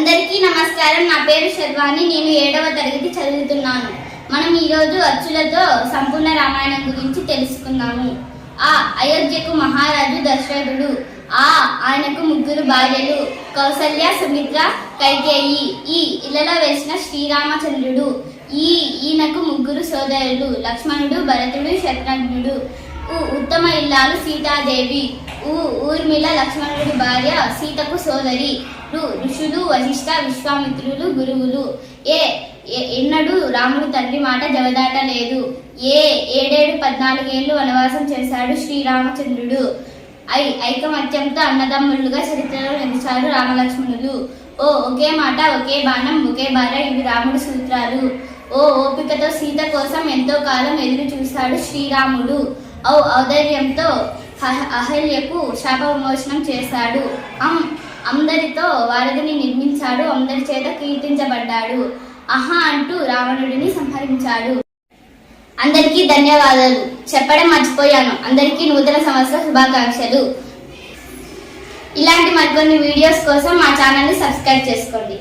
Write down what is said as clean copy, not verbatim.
అందరికీ నమస్కారం. నా పేరు శర్వాణి. నేను 7వ తరగతి చదువుతున్నాను. మనం ఈరోజు అచ్చులతో సంపూర్ణ రామాయణం గురించి తెలుసుకుందాము. అయోధ్యకు మహారాజు దశరథుడు. ఆయనకు 3 భార్యలు, కౌసల్య, సుమిత్ర, కైకేయి. ఈ ఇళ్లలో వేసిన శ్రీరామచంద్రుడు. ఈయనకు 3 సోదరులు, లక్ష్మణుడు, భరతుడు, శత్రుఘ్నుడు. ఉత్తమ ఇల్లాలు సీతాదేవి. ఊర్మిళ లక్ష్మణుడి భార్య, సీతకు సోదరి. ఋషులు వశిష్ఠ, విశ్వామిత్రులు గురువులు. ఎన్నడూ రాముడు తండ్రి మాట జవదాటలేదు. 14 ఏళ్ళు వనవాసం చేశాడు శ్రీరామచంద్రుడు. ఐకమత్యంతో అన్నదమ్ములుగా చరిత్రలో నిలిచారు రామలక్ష్మణులు. ఒకే మాట, ఒకే బాణం, ఒకే భార్య. ఇవి రాముడి సూత్రాలు. ఓపికతో సీత కోసం ఎంతో కాలం ఎదురు చూశాడు శ్రీరాముడు. ఔదార్యంతో అహల్యకు శాప విమోచనం చేశాడు. అందరితో వారధిని నిర్మించాడు. అందరి చేత కీర్తించబడ్డాడు. అంటూ రావణుడిని సంహరించాడు. అందరికీ ధన్యవాదాలు. చెప్పడం మర్చిపోయాను. అందరికీ నూతన సంవత్సర శుభాకాంక్షలు. ఇలాంటి మరికొన్ని వీడియోస్ కోసం మా ఛానల్ని సబ్స్క్రైబ్ చేసుకోండి.